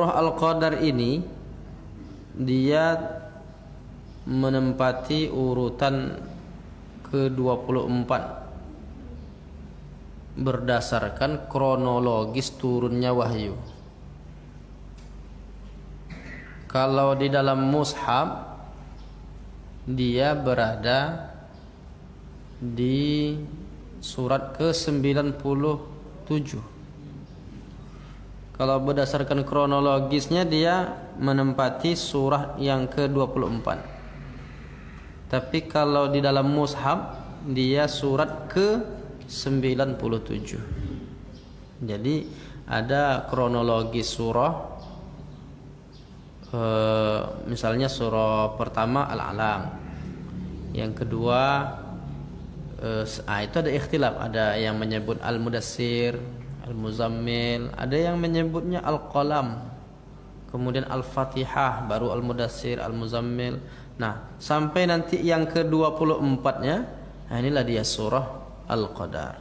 surah Al-Qadar ini dia menempati urutan ke-24 berdasarkan kronologis turunnya wahyu. Kalau di dalam mushaf dia berada di surat ke-97. Kalau berdasarkan kronologisnya dia menempati surah yang ke-24. Tapi kalau di dalam mushaf dia surat ke-97. Jadi ada kronologis surah. Misalnya surah pertama Al-Alam, yang kedua itu ada ikhtilaf, ada yang menyebut Al-Mudassir, Al-Muzammil, ada yang menyebutnya Al-Qalam, kemudian Al-Fatihah, baru Al-Mudassir, Al-Muzammil. Nah, sampai nanti yang ke-24-nya, nah inilah dia surah Al-Qadar.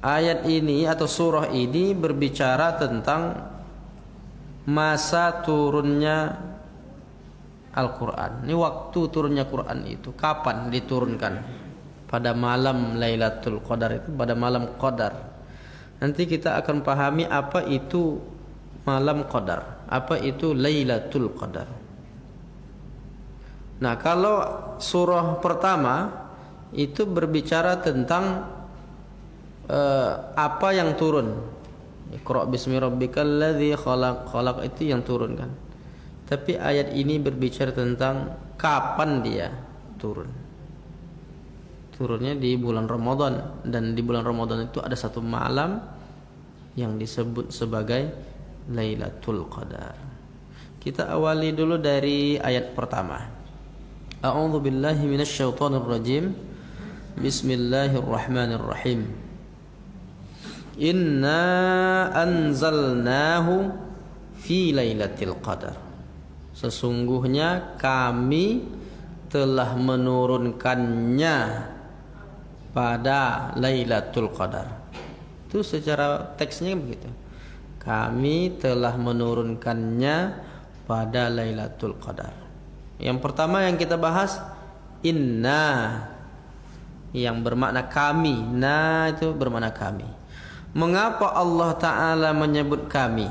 Ayat ini atau surah ini berbicara tentang masa turunnya Al-Quran. Ini waktu turunnya Quran itu kapan diturunkan? Pada malam Lailatul Qadar, itu pada malam Qadar. Nanti kita akan pahami apa itu malam Qadar, apa itu Lailatul Qadar. Nah, kalau surah pertama itu berbicara tentang apa yang turun. Iqra bismi rabbikal ladzi khalaq. Khalaq itu yang turun kan. Tapi ayat ini berbicara tentang kapan dia turun. Turunnya di bulan Ramadan, dan di bulan Ramadan itu ada satu malam yang disebut sebagai Lailatul Qadar. Kita awali dulu dari ayat pertama. A'udzu billahi minasyaitonir rajim. Bismillahirrahmanirrahim. Inna anzalnahu fi lailatul qadar. Sesungguhnya kami telah menurunkannya pada Lailatul Qadar. Itu secara teksnya begitu. Kami telah menurunkannya pada Lailatul Qadar. Yang pertama yang kita bahas inna, yang bermakna kami. Na itu bermakna kami. Mengapa Allah Ta'ala menyebut kami?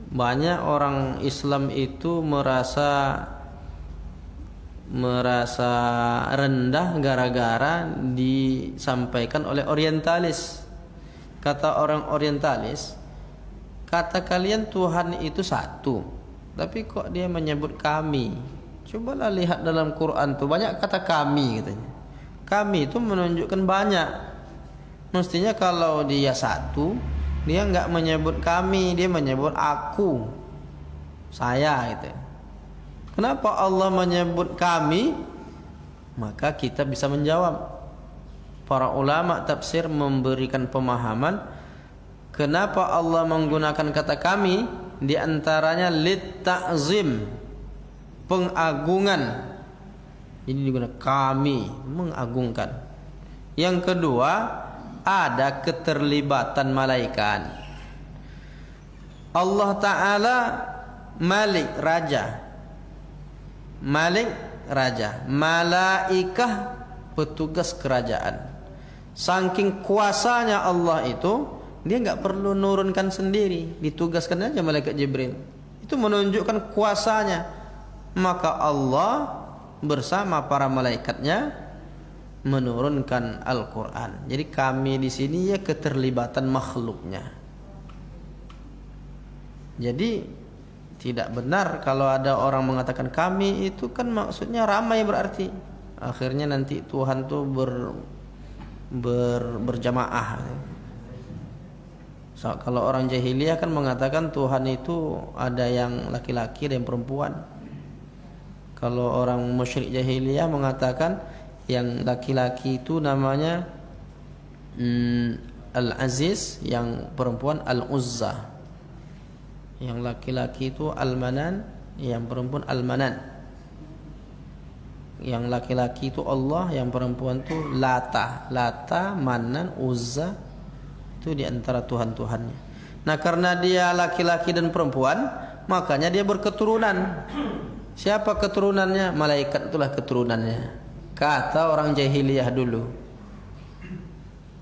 Banyak orang Islam itu merasa rendah gara-gara disampaikan oleh orientalis. Kata orang orientalis, kata kalian Tuhan itu satu, tapi kok dia menyebut kami? Cobalah lihat dalam Quran tuh banyak kata kami katanya. Kami itu menunjukkan banyak. Mestinya kalau dia satu, dia enggak menyebut kami, dia menyebut aku, saya gitu. Kenapa Allah menyebut kami? Maka kita bisa menjawab. Para ulama tafsir memberikan pemahaman kenapa Allah menggunakan kata kami, di antaranya lit ta'zim, pengagungan. Ini digunakan kami, mengagungkan. Yang kedua, ada keterlibatan malaikat. Allah Ta'ala Malik, raja. Malik, raja. Malaikah, petugas kerajaan. Saking kuasanya Allah itu, dia enggak perlu nurunkan sendiri, ditugaskan aja malaikat Jibril. Itu menunjukkan kuasanya. Maka Allah bersama para malaikatnya menurunkan Al-Quran. Jadi kami di sini ya keterlibatan makhluknya. Jadi tidak benar kalau ada orang mengatakan kami, itu kan maksudnya ramai berarti. Akhirnya nanti Tuhan tuh berjamaah. So, kalau orang jahiliyah kan mengatakan Tuhan itu ada yang laki-laki dan perempuan. Kalau orang musyrik jahiliyah mengatakan yang laki-laki itu namanya Al-Aziz, yang perempuan Al-Uzza. Yang laki-laki itu Al-Manan, yang perempuan Al-Manan. Yang laki-laki itu Allah, yang perempuan itu Lata. Lata, Manan, Uzza, itu di antara Tuhan-Tuhannya. Nah, karena dia laki-laki dan perempuan, makanya dia berketurunan. Siapa keturunannya? Malaikat itulah keturunannya. Kata orang jahiliyah dulu.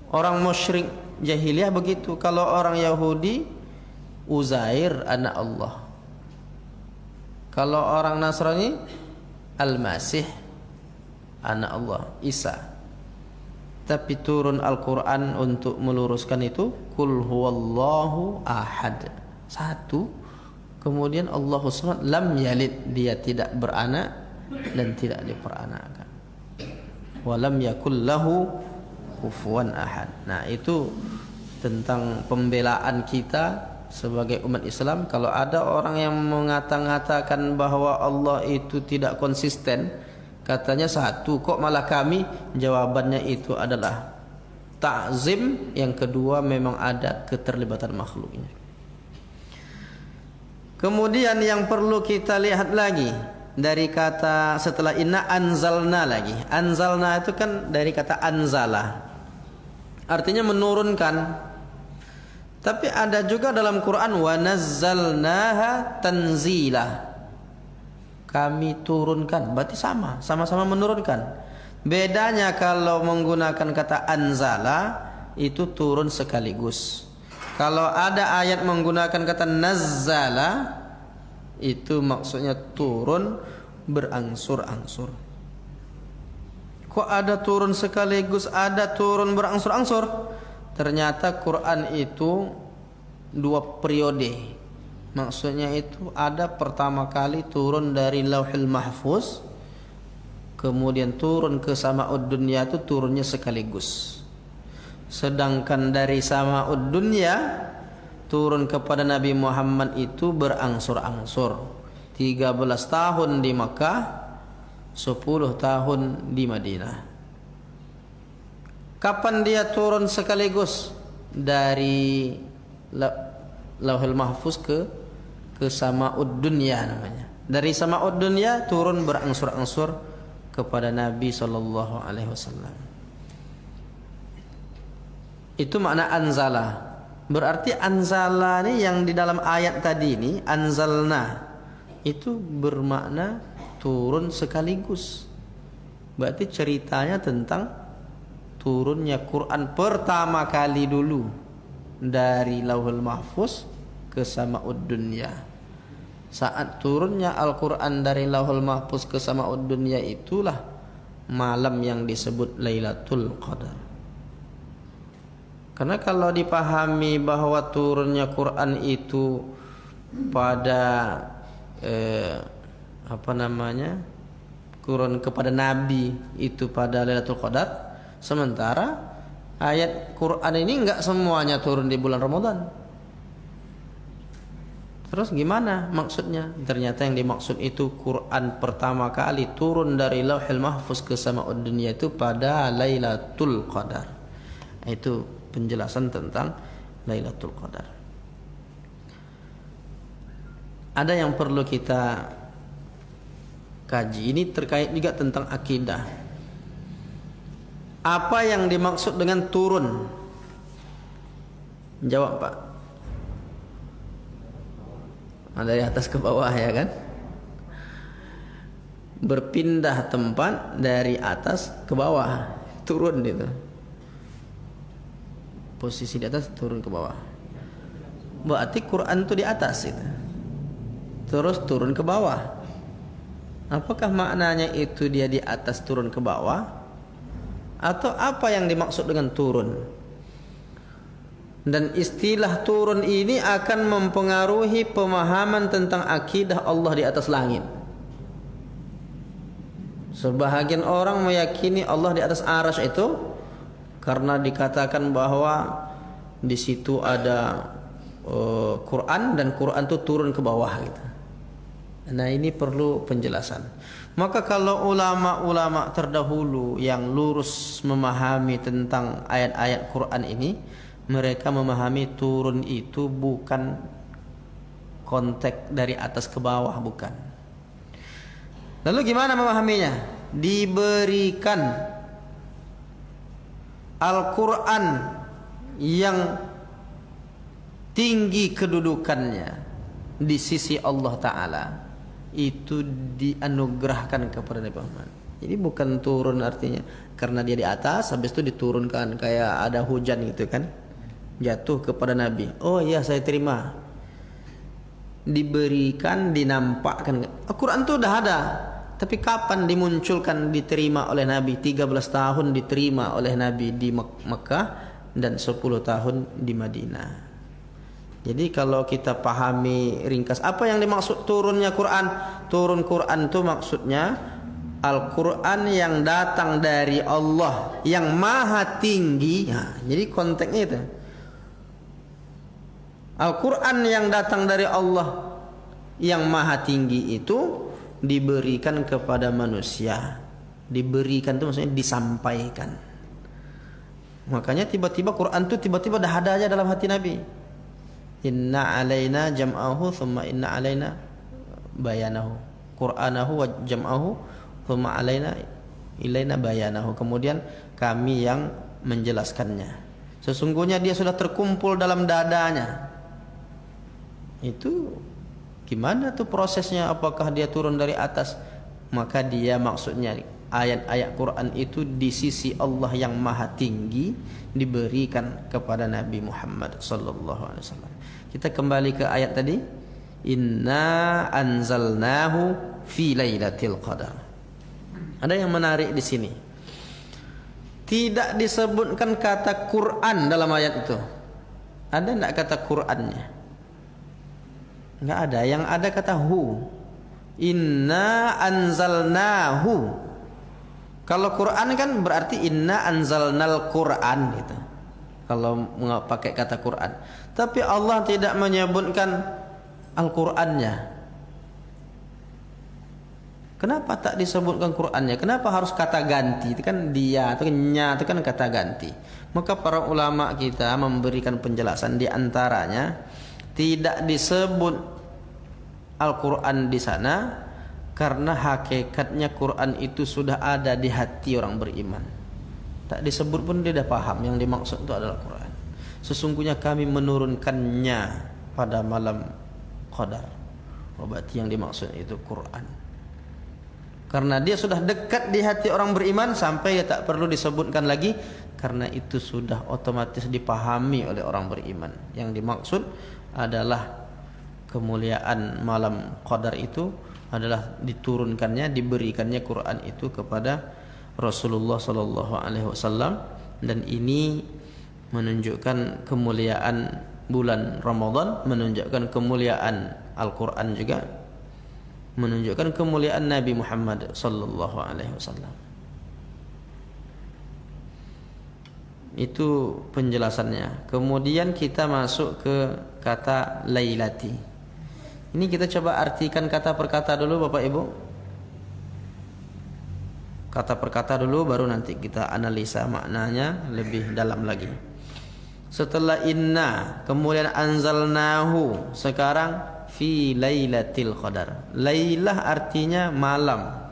Orang musyrik jahiliyah begitu. Kalau orang Yahudi, Uzair anak Allah. Kalau orang Nasrani, Al-Masih anak Allah, Isa. Tapi turun Al-Quran untuk meluruskan itu. Qul huwallahu ahad, satu. Kemudian Allahu samad, lam yalid, dia tidak beranak dan tidak diperanakkan. Walam yakul lahu kufuwan ahad. Nah, itu tentang pembelaan kita sebagai umat Islam. Kalau ada orang yang mengatakan bahwa Allah itu tidak konsisten, katanya satu, kok malah kami? Jawabannya itu adalah ta'zim. Yang kedua, memang ada keterlibatan makhluknya. Kemudian yang perlu kita lihat lagi dari kata setelah inna, anzalna lagi. Anzalna itu kan dari kata anzala, artinya menurunkan. Tapi ada juga dalam Quran wa nazzalnaha tanzila, kami turunkan, berarti sama-sama menurunkan. Bedanya kalau menggunakan kata anzala itu turun sekaligus. Kalau ada ayat menggunakan kata nazzala, itu maksudnya turun berangsur-angsur. Kok ada turun sekaligus, ada turun berangsur-angsur? Ternyata Quran itu dua periode. Maksudnya itu ada pertama kali turun dari Lauhul Mahfuz, kemudian turun ke Sama'ud Dunya, itu turunnya sekaligus. Sedangkan dari Sama'ud Dunya turun kepada Nabi Muhammad itu berangsur-angsur. 13 tahun di Makkah, 10 tahun di Madinah. Kapan dia turun sekaligus? Dari Lauhul Mahfuz ke Sama'ud Dunya namanya. Dari Sama'ud Dunya turun berangsur-angsur kepada Nabi sallallahu alaihi wasallam. Itu makna anzala. Berarti anzala ini yang di dalam ayat tadi ini, anzalna, itu bermakna turun sekaligus. Berarti ceritanya tentang turunnya Quran pertama kali dulu dari Lauhul Mahfuz ke Sama'ud Dunya. Saat turunnya Al-Quran dari Lauhul Mahfuz ke Sama'ud Dunya, itulah malam yang disebut Lailatul Qadar. Karena kalau dipahami bahwa turunnya Quran itu pada turun kepada Nabi itu pada Lailatul Qadar, sementara ayat Quran ini enggak semuanya turun di bulan Ramadan. Terus gimana maksudnya? Ternyata yang dimaksud itu Quran pertama kali turun dari Lauhul Mahfuz ke Sama'ud Dunya itu pada Lailatul Qadar. Itu penjelasan tentang Lailatul Qadar. Ada yang perlu kita kaji, ini terkait juga tentang akidah. Apa yang dimaksud dengan turun? Jawab, Pak. Dari atas ke bawah, ya kan? Berpindah tempat dari atas ke bawah, turun itu. Posisi di atas, turun ke bawah. Berarti Quran itu di atas itu, terus turun ke bawah. Apakah maknanya itu dia di atas turun ke bawah, atau apa yang dimaksud dengan turun? Dan istilah turun ini akan mempengaruhi pemahaman tentang akidah Allah di atas langit. Sebahagian orang meyakini Allah di atas arsy itu karena dikatakan bahwa di situ ada Quran, dan Quran itu turun ke bawah gitu. Nah, ini perlu penjelasan. Maka kalau ulama-ulama terdahulu yang lurus memahami tentang ayat-ayat Quran ini, mereka memahami turun itu bukan konteks dari atas ke bawah, bukan. Lalu gimana memahaminya? Diberikan Al-Quran yang tinggi kedudukannya di sisi Allah Ta'ala, itu dianugerahkan kepada Nabi Muhammad. Jadi bukan turun artinya karena dia di atas habis itu diturunkan kayak ada hujan gitu kan, jatuh kepada Nabi. Oh iya saya terima. Diberikan, dinampakkan. Al-Quran itu udah ada, tapi kapan dimunculkan, diterima oleh Nabi? 13 tahun diterima oleh Nabi di Mekah dan 10 tahun di Madinah. Jadi kalau kita pahami ringkas apa yang dimaksud turunnya Quran, turun Quran itu maksudnya Al-Quran yang datang dari Allah yang maha tinggi. Nah, jadi konteksnya itu Al-Quran yang datang dari Allah yang maha tinggi itu diberikan kepada manusia. Diberikan itu maksudnya disampaikan. Makanya tiba-tiba Quran itu tiba-tiba dah ada aja dalam hati Nabi. Inna alaina jam'ahu thumma inna alaina bayanahu. Qur'anahu wa jam'ahu thumma alaina ilaina bayanahu. Kemudian kami yang menjelaskannya. Sesungguhnya dia sudah terkumpul dalam dadanya. Itu gimana tuh prosesnya? Apakah dia turun dari atas? Maka dia maksudnya ayat-ayat Quran itu di sisi Allah yang maha tinggi diberikan kepada Nabi Muhammad sallallahu alaihi wasallam. Kita kembali ke ayat tadi. Inna anzalnahu fi lailatul qadar. Ada yang menarik di sini. Tidak disebutkan kata Quran dalam ayat itu. Ada enggak kata Qurannya? Enggak ada. Yang ada kata hu. Inna anzalnahu. Kalau Quran kan berarti inna anzalnal Quran gitu. Kalau pakai kata Quran. Tapi Allah tidak menyebutkan Al-Qur'annya. Kenapa tak disebutkan Qur'annya? Kenapa harus kata ganti? Itu kan dia, itu kan nya, itu kan kata ganti. Maka para ulama kita memberikan penjelasan, di antaranya tidak disebut Al-Qur'an di sana karena hakikatnya Quran itu sudah ada di hati orang beriman. Tak disebut pun dia dah paham yang dimaksud itu adalah Quran. Sesungguhnya kami menurunkannya pada malam Qadar. Berarti yang dimaksud itu Quran. Karena dia sudah dekat di hati orang beriman sampai dia tak perlu disebutkan lagi, karena itu sudah otomatis dipahami oleh orang beriman. Yang dimaksud adalah kemuliaan malam Qadar itu adalah diturunkannya, diberikannya Quran itu kepada Rasulullah sallallahu alaihi wasallam, dan ini menunjukkan kemuliaan bulan Ramadan, menunjukkan kemuliaan Al-Qur'an juga, menunjukkan kemuliaan Nabi Muhammad sallallahu alaihi wasallam. Itu penjelasannya. Kemudian kita masuk ke kata lailati. Ini kita coba artikan kata per kata dulu Bapak Ibu. Kata per kata dulu baru nanti kita analisa maknanya lebih dalam lagi. Setelah inna, kemudian anzalnahu, sekarang fi lailatul qadar. Lailah artinya malam.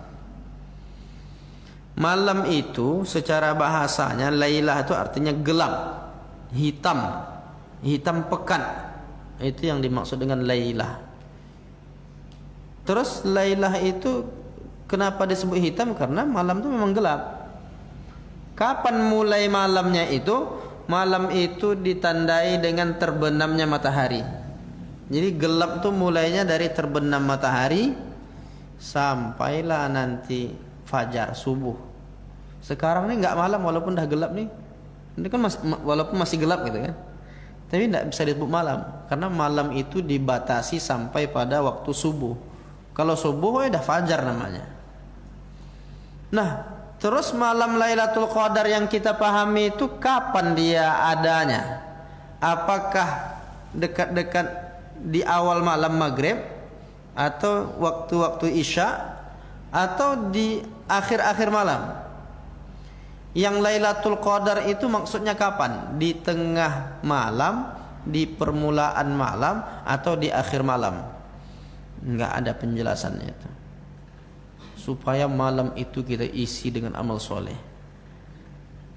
Malam itu secara bahasanya lailah itu artinya gelap, hitam, hitam pekat. Itu yang dimaksud dengan lailah. Terus lailah itu kenapa disebut hitam? Karena malam itu memang gelap. Kapan mulai malamnya itu? Malam itu ditandai dengan terbenamnya matahari. Jadi gelap itu mulainya dari terbenam matahari sampailah nanti fajar, subuh. Sekarang ini enggak malam walaupun dah gelap nih. Ini kan walaupun masih gelap gitu kan. Tapi tidak bisa disebut malam karena malam itu dibatasi sampai pada waktu subuh. Kalau subuh dah fajar namanya. Nah, terus malam Lailatul Qadar yang kita pahami itu kapan dia adanya? Apakah dekat-dekat di awal malam maghrib, atau waktu-waktu isya, atau di akhir-akhir malam? Yang Lailatul Qadar itu maksudnya kapan? Di tengah malam, di permulaan malam, atau di akhir malam? Enggak ada penjelasannya itu. Supaya malam itu kita isi dengan amal soleh.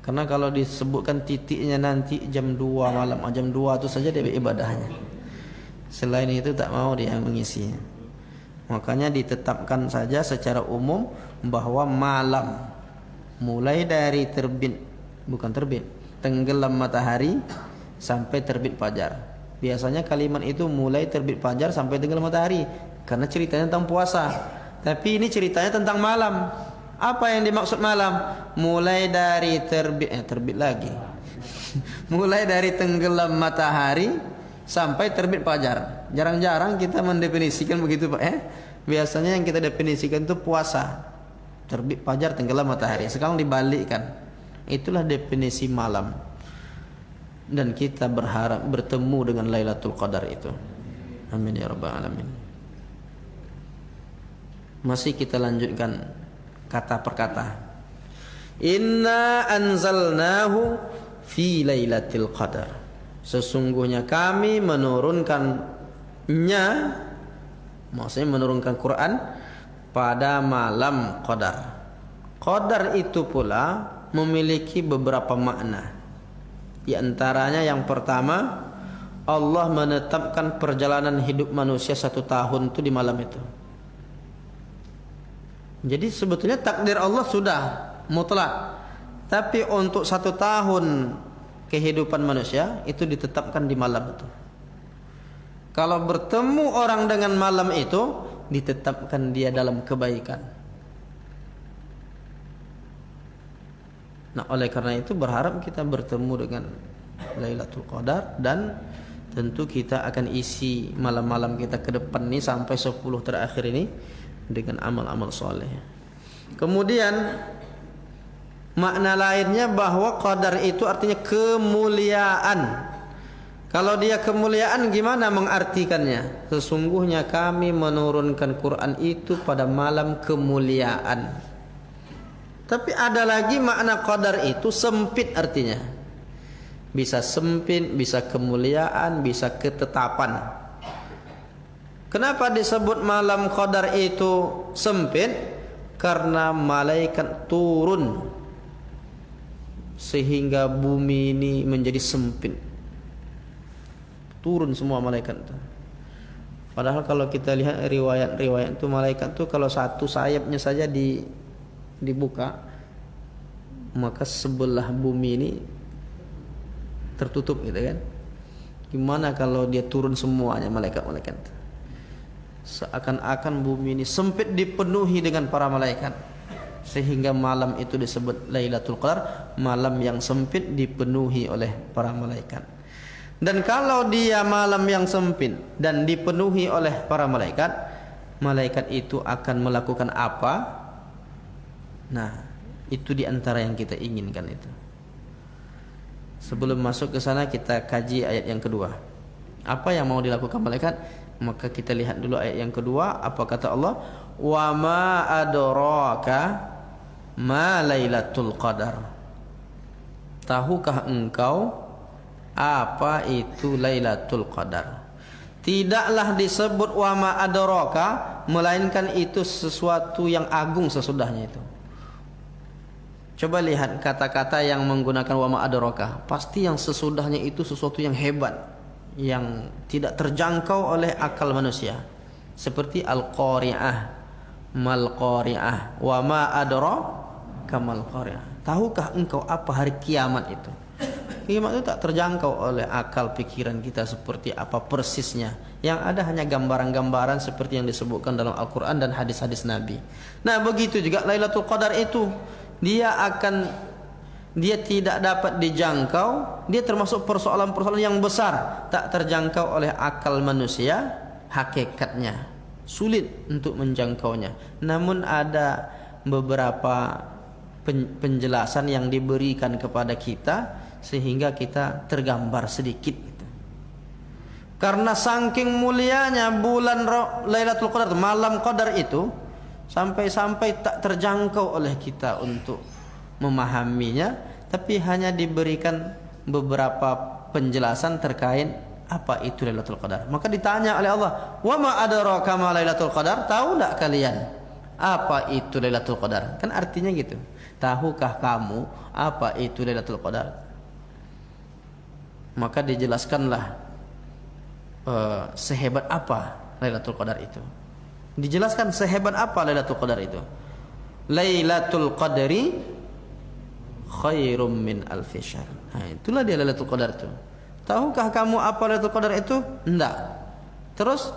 Karena kalau disebutkan titiknya nanti jam 2 malam, jam 2 itu saja dia ibadahnya. Selain itu tak mau dia mengisinya. Makanya ditetapkan saja secara umum bahwa malam mulai dari tenggelam matahari sampai terbit fajar. Biasanya kalimat itu mulai terbit fajar sampai tenggelam matahari karena ceritanya tentang puasa. Tapi ini ceritanya tentang malam. Apa yang dimaksud malam? Mulai dari terbit lagi. Mulai dari tenggelam matahari sampai terbit fajar. Jarang-jarang kita mendefinisikan begitu, Pak. Biasanya yang kita definisikan itu puasa. Terbit fajar, tenggelam matahari. Sekarang dibalikkan. Itulah definisi malam. Dan kita berharap bertemu dengan Lailatul Qadar itu. Amin ya rabbal alamin. Masih kita lanjutkan kata per kata. Inna anzalnahu fi lailatul qadar. Sesungguhnya kami menurunkannya, maksudnya menurunkan Quran pada malam Qadar. Qadar itu pula memiliki beberapa makna. Di antaranya yang pertama, Allah menetapkan perjalanan hidup manusia 1 tahun itu di malam itu. Jadi sebetulnya takdir Allah sudah mutlak. Tapi untuk 1 tahun kehidupan manusia itu ditetapkan di malam itu. Kalau bertemu orang dengan malam itu, ditetapkan dia dalam kebaikan. Nah, oleh karena itu berharap kita bertemu dengan Lailatul Qadar, dan tentu kita akan isi malam-malam kita ke depan ini sampai 10 terakhir ini dengan amal-amal soleh. Kemudian makna lainnya bahwa qadar itu artinya kemuliaan. Kalau dia kemuliaan gimana mengartikannya? Sesungguhnya kami menurunkan Quran itu pada malam kemuliaan. Tapi ada lagi makna qadar itu sempit artinya. Bisa sempit, bisa kemuliaan, bisa ketetapan. Kenapa disebut malam Qadar itu sempit? Karena malaikat turun sehingga bumi ini menjadi sempit. Turun semua malaikat itu. Padahal kalau kita lihat riwayat-riwayat itu, malaikat itu kalau satu sayapnya saja dibuka, maka sebelah bumi ini tertutup gitu kan. Gimana kalau dia turun semuanya malaikat-malaikat itu? Seakan-akan bumi ini sempit dipenuhi dengan para malaikat, sehingga malam itu disebut Lailatul Qadar, malam yang sempit dipenuhi oleh para malaikat. Dan kalau dia malam yang sempit dan dipenuhi oleh para malaikat, malaikat itu akan melakukan apa? Nah, itu diantara yang kita inginkan itu. Sebelum masuk ke sana kita kaji ayat yang kedua. Apa yang mau dilakukan malaikat? Maka kita lihat dulu ayat yang kedua. Apa kata Allah? Wa ma adraka ma Lailatul Qadar. Tahukah engkau apa itu Lailatul Qadar? Tidaklah disebut wa ma adraka, melainkan itu sesuatu yang agung sesudahnya itu. Coba lihat kata-kata yang menggunakan wa ma adraka. Pasti yang sesudahnya itu sesuatu yang hebat, yang tidak terjangkau oleh akal manusia. Seperti al-qari'ah, mal qari'ah, wa ma adraka mal qari'ah. Tahukah engkau apa hari kiamat itu? Kiamat itu tak terjangkau oleh akal pikiran kita seperti apa persisnya. Yang ada hanya gambaran-gambaran seperti yang disebutkan dalam Al-Quran dan hadis-hadis Nabi. Nah, begitu juga Lailatul Qadar itu. Dia tidak dapat dijangkau. Dia termasuk persoalan-persoalan yang besar, tak terjangkau oleh akal manusia. Hakikatnya sulit untuk menjangkaunya. Namun ada beberapa penjelasan yang diberikan kepada kita sehingga kita tergambar sedikit gitu. Karena saking mulianya bulan Lailatul Qadar, malam Qadar itu, sampai-sampai tak terjangkau oleh kita untuk memahaminya, tapi hanya diberikan beberapa penjelasan terkait apa itu Lailatul Qadar. Maka ditanya oleh Allah, "Wa ma adraka ma Lailatul Qadar?" Tahu enggak kalian apa itu Lailatul Qadar? Kan artinya gitu. Tahukah kamu apa itu Lailatul Qadar? Maka dijelaskanlah sehebat apa Lailatul Qadar itu. Dijelaskan sehebat apa Lailatul Qadar itu. Lailatul Qadri khairum min alfi syahr. Nah, itulah dia Lailatul Qadar itu. Tahukah kamu apa Lailatul Qadar itu? Enggak. Terus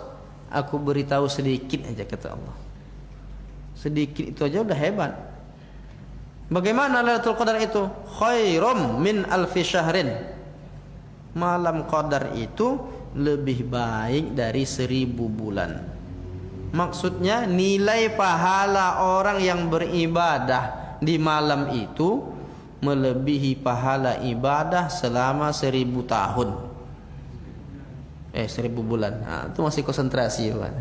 aku beritahu sedikit aja kata Allah. Sedikit itu aja udah hebat. Bagaimana Lailatul Qadar itu? Khairum min alfi syahrin. Malam Qadar itu lebih baik dari 1000 bulan. Maksudnya nilai pahala orang yang beribadah di malam itu melebihi pahala ibadah selama 1000 tahun. 1000 bulan. Nah, itu masih konsentrasi, Pak.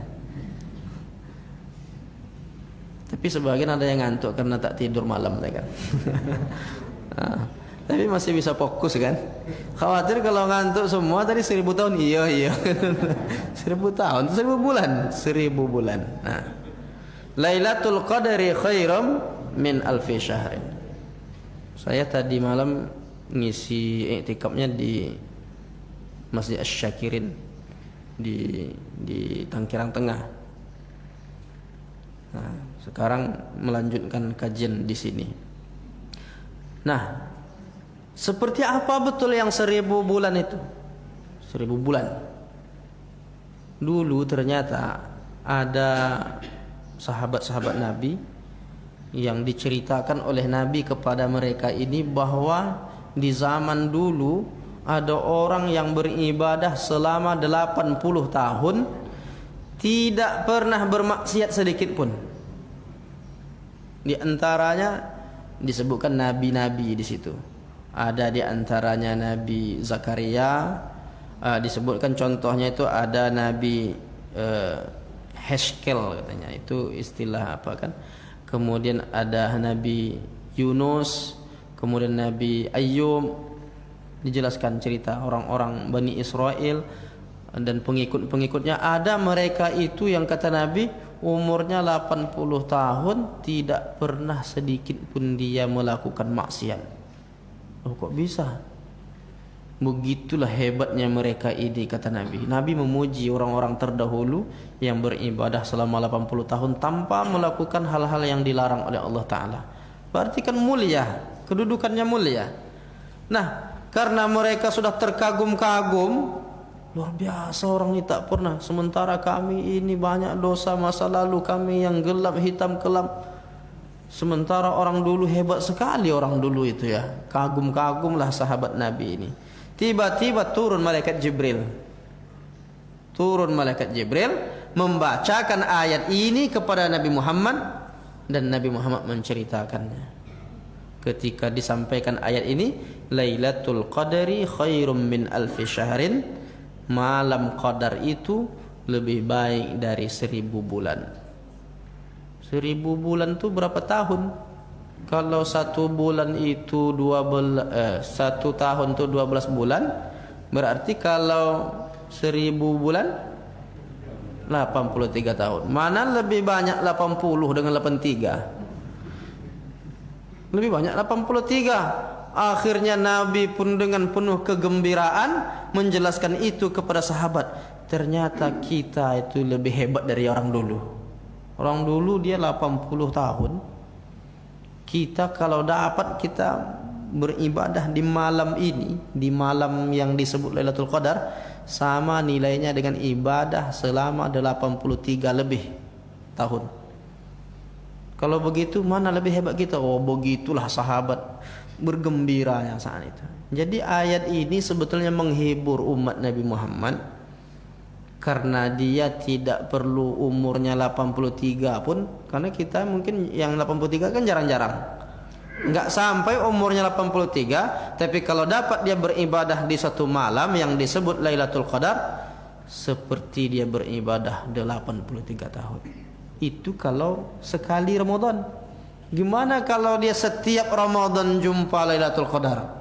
Tapi sebagian ada yang ngantuk karena tak tidur malam, kan. Nah, tapi masih bisa fokus kan. Khawatir kalau ngantuk semua tadi 1000 tahun. Iya 1000 tahun 1000 bulan 1000 bulan. Nah, Lailatul Qadri khairum min alfi syahrin. Saya tadi malam ngisi iktikafnya di Masjid Asy-Syakirin di Tangkirang Tengah. Nah, sekarang melanjutkan kajian di sini. Nah, seperti apa betul yang 1000 bulan itu? 1000 bulan. Dulu ternyata ada sahabat-sahabat Nabi yang diceritakan oleh Nabi kepada mereka ini bahwa di zaman dulu ada orang yang beribadah selama 80 tahun tidak pernah bermaksiat sedikit pun. Di antaranya disebutkan nabi-nabi di situ. Ada di antaranya Nabi Zakaria, disebutkan contohnya itu ada Nabi Heskel katanya, itu istilah apa kan. Kemudian ada Nabi Yunus, kemudian Nabi Ayyub, dijelaskan cerita orang-orang Bani Israel dan pengikut-pengikutnya. Ada mereka itu yang kata Nabi umurnya 80 tahun tidak pernah sedikit pun dia melakukan maksiat. Oh, kok bisa? Begitulah hebatnya mereka ini kata Nabi. Nabi memuji orang-orang terdahulu yang beribadah selama 80 tahun tanpa melakukan hal-hal yang dilarang oleh Allah Ta'ala. Berarti kan mulia, kedudukannya mulia. Nah, karena mereka sudah terkagum-kagum, luar biasa orang ini tak pernah. Sementara kami ini banyak dosa masa lalu kami yang gelap hitam kelam. Sementara orang dulu hebat sekali, orang dulu itu ya. Kagum-kagumlah sahabat Nabi ini. Tiba-tiba turun malaikat Jibril. Turun malaikat Jibril membacakan ayat ini kepada Nabi Muhammad dan Nabi Muhammad menceritakannya. Ketika disampaikan ayat ini, Lailatul Qadri khairum min alfi syahrin. Malam Qadar itu lebih baik dari 1000 bulan. 1000 bulan itu berapa tahun? Kalau 1 bulan itu 1 tahun itu 12 bulan, berarti kalau 1000 bulan 83 tahun. Mana lebih banyak 80 dengan 83? Lebih banyak 83. Akhirnya Nabi pun dengan penuh kegembiraan menjelaskan itu kepada sahabat. Ternyata kita itu lebih hebat dari orang dulu. Orang dulu dia 80 tahun. Kita kalau dapat kita beribadah di malam ini, di malam yang disebut Lailatul Qadar, sama nilainya dengan ibadah selama 83 lebih tahun. Kalau begitu mana lebih hebat kita? Oh, begitulah sahabat bergembiranya saat itu. Jadi ayat ini sebetulnya menghibur umat Nabi Muhammad, karena dia tidak perlu umurnya 83 pun, karena kita mungkin yang 83 kan jarang-jarang, nggak sampai umurnya 83, tapi kalau dapat dia beribadah di satu malam yang disebut Lailatul Qadar, seperti dia beribadah 83 tahun. Itu kalau sekali Ramadan. Gimana kalau dia setiap Ramadan jumpa Lailatul Qadar?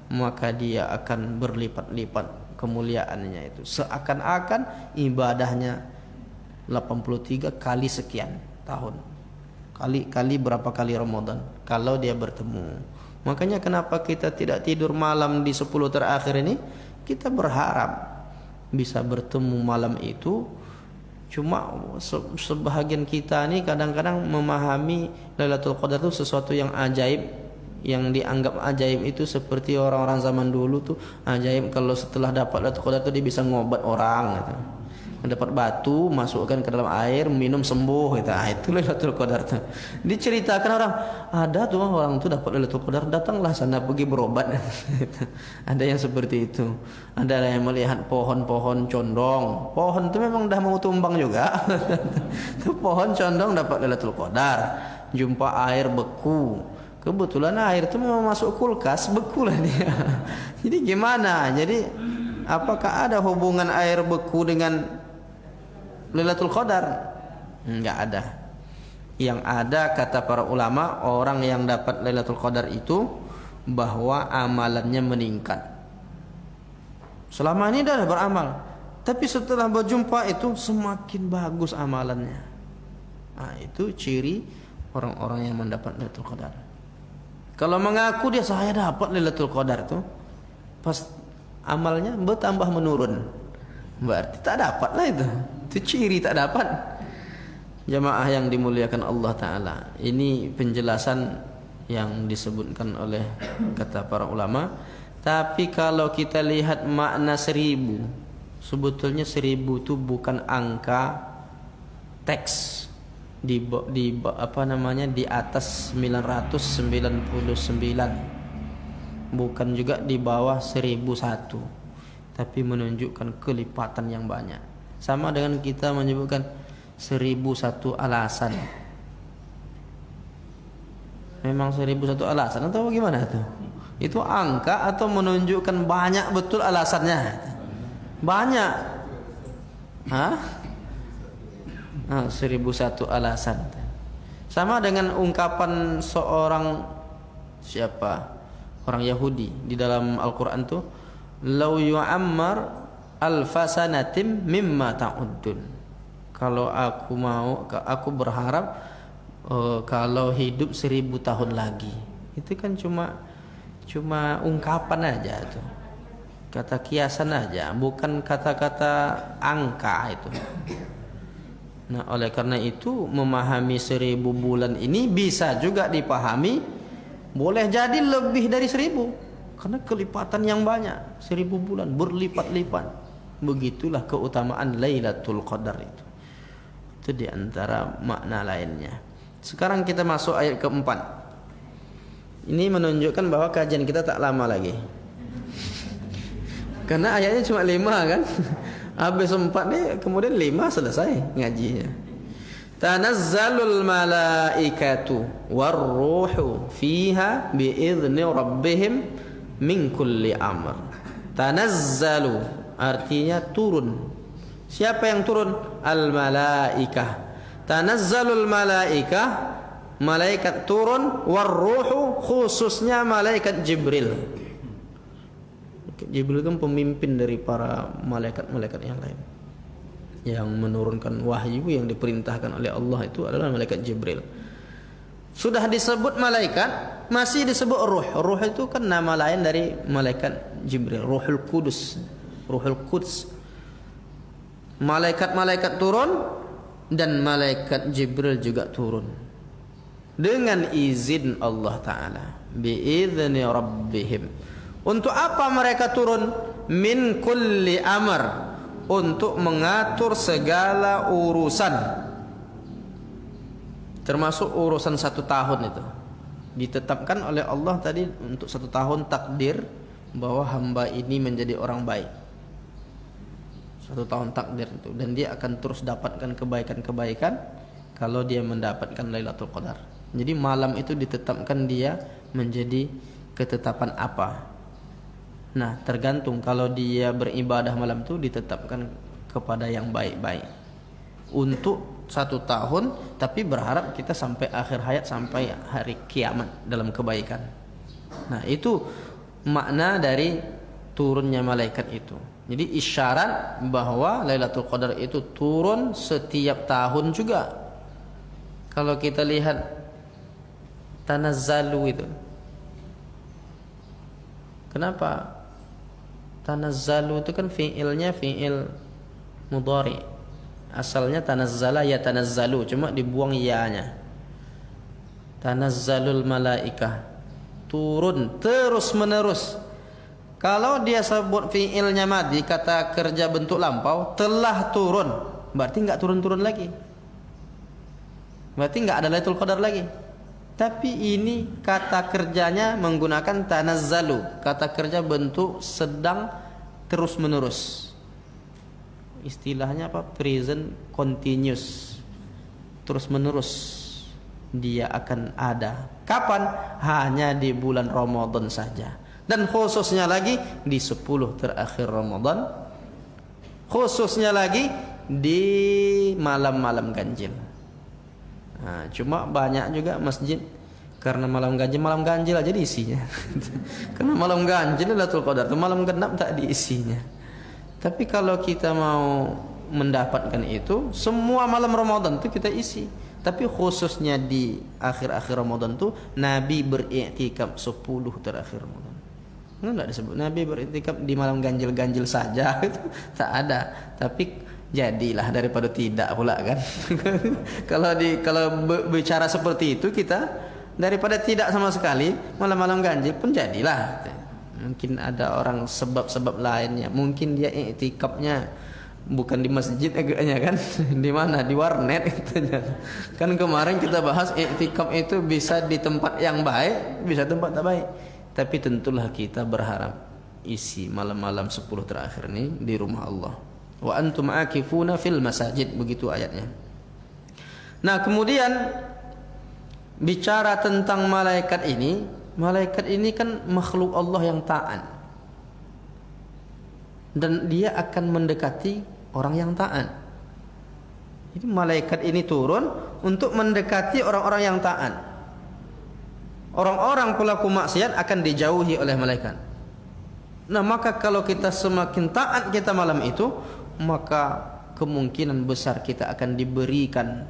Maka dia akan berlipat-lipat kemuliaannya itu. Seakan-akan ibadahnya 83 kali sekian tahun. kali berapa kali Ramadan kalau dia bertemu. Makanya kenapa kita tidak tidur malam di 10 terakhir ini? Kita berharap bisa bertemu malam itu. Cuma sebahagian kita nih kadang-kadang memahami Lailatul Qadar itu sesuatu yang ajaib, yang dianggap ajaib itu seperti orang-orang zaman dulu tuh ajaib kalau setelah dapat Lailatul Qadar tuh dia bisa ngobat orang gitu. Dapat batu masukkan ke dalam air minum sembuh gitu. Itu Lailatul Qadar tuh. Diceritakan orang, ada tuh orang tuh dapat Lailatul Qadar, datanglah sana pergi berobat. Ada yang seperti itu. Ada yang melihat pohon-pohon condong. Pohon itu memang dah mau tumbang juga. Tuh pohon condong dapat Lailatul Qadar. Jumpa air beku. Kebetulan air itu memang masuk kulkas, beku lah dia. Jadi gimana? Jadi apakah ada hubungan air beku dengan Lailatul Qadar? Enggak ada. Yang ada kata para ulama, orang yang dapat Lailatul Qadar itu bahwa amalannya meningkat. Selama ini dah beramal, tapi setelah berjumpa itu semakin bagus amalannya. Nah, itu ciri orang-orang yang mendapat Lailatul Qadar. Kalau mengaku dia saya dapat Lailatul Qadar itu, pas amalnya bertambah menurun, berarti tak dapat lah itu. Itu ciri tak dapat. Jamaah yang dimuliakan Allah Ta'ala, ini penjelasan yang disebutkan oleh kata para ulama. Tapi kalau kita lihat makna 1000, sebetulnya 1000 itu bukan angka teks di apa namanya di atas 999, bukan juga di bawah 1001, tapi menunjukkan kelipatan yang banyak. Sama dengan kita menyebutkan 1001 alasan. Memang 1001 alasan atau bagaimana tuh? Itu angka atau menunjukkan banyak betul alasannya? Banyak. Hah? 1001 alasan. Sama dengan ungkapan seorang siapa? Orang Yahudi di dalam Al-Qur'an tuh, "Lau yu'ammar alfasanatim mimma ta'uddun." Kalau aku berharap kalau hidup 1000 tahun lagi. Itu kan cuma ungkapan aja tuh. Kata kiasan aja, bukan kata-kata angka itu. Nah, oleh karena itu memahami 1000 bulan ini bisa juga dipahami boleh jadi lebih dari 1000, karena kelipatan yang banyak. 1000 bulan berlipat-lipat. Begitulah keutamaan Lailatul Qadar itu. Itu diantara makna lainnya. Sekarang kita masuk ayat keempat. Ini menunjukkan bahwa kajian kita tak lama lagi. Karena ayatnya cuma 5 kan. Habis 4 nih, kemudian 5 selesai ngajinya. Tanazzalul malaikatu warruhu fiha biizni rabbihim min kulli amr. Tanazzalu artinya turun. Siapa yang turun? Al malaikah. Tanazzalul malaikah, malaikat turun, warruhu khususnya malaikat Jibril. Jibril kan pemimpin dari para malaikat-malaikat yang lain. Yang menurunkan wahyu yang diperintahkan oleh Allah itu adalah malaikat Jibril. Sudah disebut malaikat, masih disebut ruh. Ruh itu kan nama lain dari malaikat Jibril, Ruhul Qudus. Ruhul Quds. Malaikat-malaikat turun dan malaikat Jibril juga turun dengan izin Allah Ta'ala, biizni rabbihim. Untuk apa mereka turun? Min kulli amr, untuk mengatur segala urusan, termasuk urusan 1 tahun itu ditetapkan oleh Allah tadi. Untuk 1 tahun takdir bahwa hamba ini menjadi orang baik. 1 tahun takdir itu, dan dia akan terus dapatkan kebaikan-kebaikan kalau dia mendapatkan Lailatul Qadar. Jadi malam itu ditetapkan dia menjadi ketetapan apa. Nah, tergantung kalau dia beribadah malam itu ditetapkan kepada yang baik-baik. Untuk 1 tahun, tapi berharap kita sampai akhir hayat, sampai hari kiamat dalam kebaikan. Nah, itu makna dari turunnya malaikat itu. Jadi isyarat bahwa Lailatul Qadar itu turun setiap tahun juga. Kalau kita lihat tanazzalu itu, kenapa? Tanazzalu itu kan fi'ilnya fi'il mudhari. Asalnya tanazzala ya tanazzalu, cuma dibuang ya-nya. Tanazzalul malaikah, turun terus menerus. Kalau dia sebut fi'ilnya madhi, kata kerja bentuk lampau, telah turun, berarti enggak turun-turun lagi. Berarti enggak ada Lailatul Qadar lagi. Tapi ini kata kerjanya menggunakan tanazzalu, kata kerja bentuk sedang terus menerus. Istilahnya apa? Present continuous, terus menerus dia akan ada. Kapan? Hanya di bulan Ramadan saja, dan khususnya lagi di 10 terakhir Ramadan, khususnya lagi di malam-malam ganjil. Nah, cuma banyak juga masjid karena malam ganjil aja diisinya. Karena malam ganjil Lailatul Qadar, malam genap tak diisinya. Tapi kalau kita mau mendapatkan itu, semua malam Ramadan itu kita isi. Tapi khususnya di akhir-akhir Ramadan itu Nabi beriktikaf 10 terakhir Ramadan. Enggak disebut Nabi beriktikaf di malam ganjil-ganjil saja, itu tak ada. Tapi jadilah daripada tidak pula kan. Kalau bicara seperti itu, kita daripada tidak sama sekali, malam-malam ganjil pun jadilah. Mungkin ada orang sebab-sebab lainnya. Mungkin dia iktikafnya bukan di masjid agaknya kan. Di mana? Di warnet katanya. Kan kemarin kita bahas iktikaf itu bisa di tempat yang baik, bisa tempat tak baik. Tapi tentulah kita berharap isi malam-malam 10 terakhir ini di rumah Allah. Wa antum akifuna fil masajid, begitu ayatnya. Nah, kemudian bicara tentang malaikat ini kan makhluk Allah yang taat, dan dia akan mendekati orang yang taat. Jadi malaikat ini turun untuk mendekati orang-orang yang taat. Orang-orang pelaku maksiat akan dijauhi oleh malaikat. Nah, maka kalau kita semakin taat kita malam itu, maka kemungkinan besar kita akan diberikan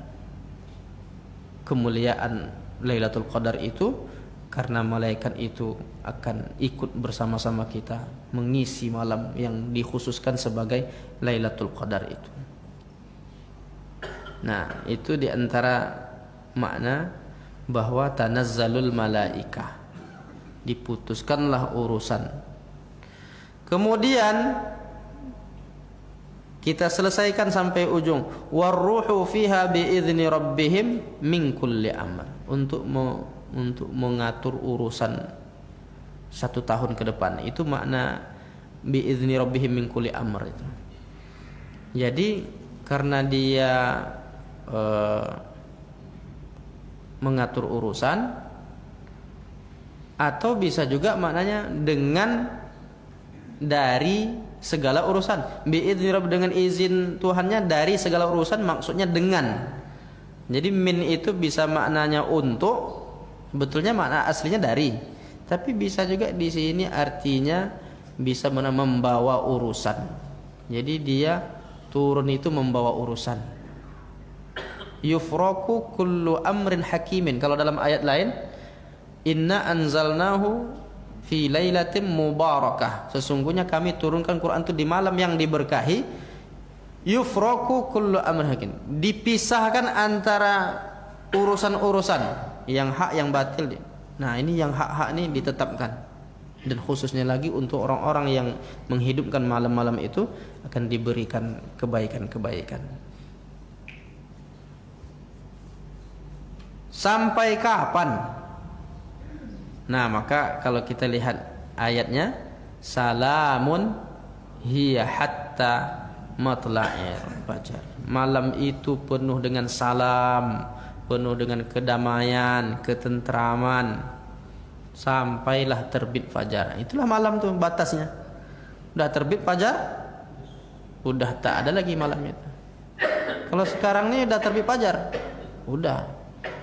kemuliaan Lailatul Qadar itu, karena malaikat itu akan ikut bersama-sama kita mengisi malam yang dikhususkan sebagai Lailatul Qadar itu. Nah, itu diantara makna bahwa tanazzalul malaikah, diputuskanlah urusan. Kemudian kita selesaikan sampai ujung, warruhu fiha biizni rabbihim min kulli amr, untuk mengatur urusan 1 tahun ke depan. Itu makna biizni rabbihim min kulli amr itu. Jadi karena dia mengatur urusan, atau bisa juga maknanya dengan dari segala urusan. Biizni rabb, dengan izin Tuhannya dari segala urusan, maksudnya dengan. Jadi min itu bisa maknanya untuk, sebetulnya makna aslinya dari. Tapi bisa juga di sini artinya bisa membawa urusan. Jadi dia turun itu membawa urusan. Yufraku kullu amrin hakimin. Kalau dalam ayat lain, inna anzalnahu fi lailatin mubarakah, sesungguhnya kami turunkan Quran itu di malam yang diberkahi. Yufraku kullu amrin hakim, dipisahkan antara urusan-urusan yang hak yang batil. Nah, ini yang hak-hak ini ditetapkan, dan khususnya lagi untuk orang-orang yang menghidupkan malam-malam itu akan diberikan kebaikan-kebaikan. Sampai kapan? Nah, maka kalau kita lihat ayatnya, salamun hiya hatta matla'il fajar. Malam itu penuh dengan salam, penuh dengan kedamaian, ketentraman, sampailah terbit fajar. Itulah malam tuh batasnya. Udah terbit fajar, udah tak ada lagi malam itu. Kalau sekarang nih udah terbit fajar, udah,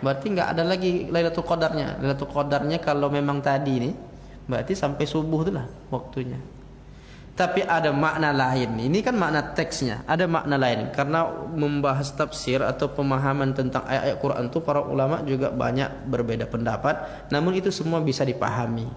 berarti nggak ada lagi Lailatul Qadarnya. Lailatul Qadarnya kalau memang tadi nih, berarti sampai subuh itulah waktunya. Tapi ada makna lain. Ini kan makna teksnya. Ada makna lain. Karena membahas tafsir atau pemahaman tentang ayat-ayat Quran itu para ulama juga banyak berbeda pendapat. Namun itu semua bisa dipahami.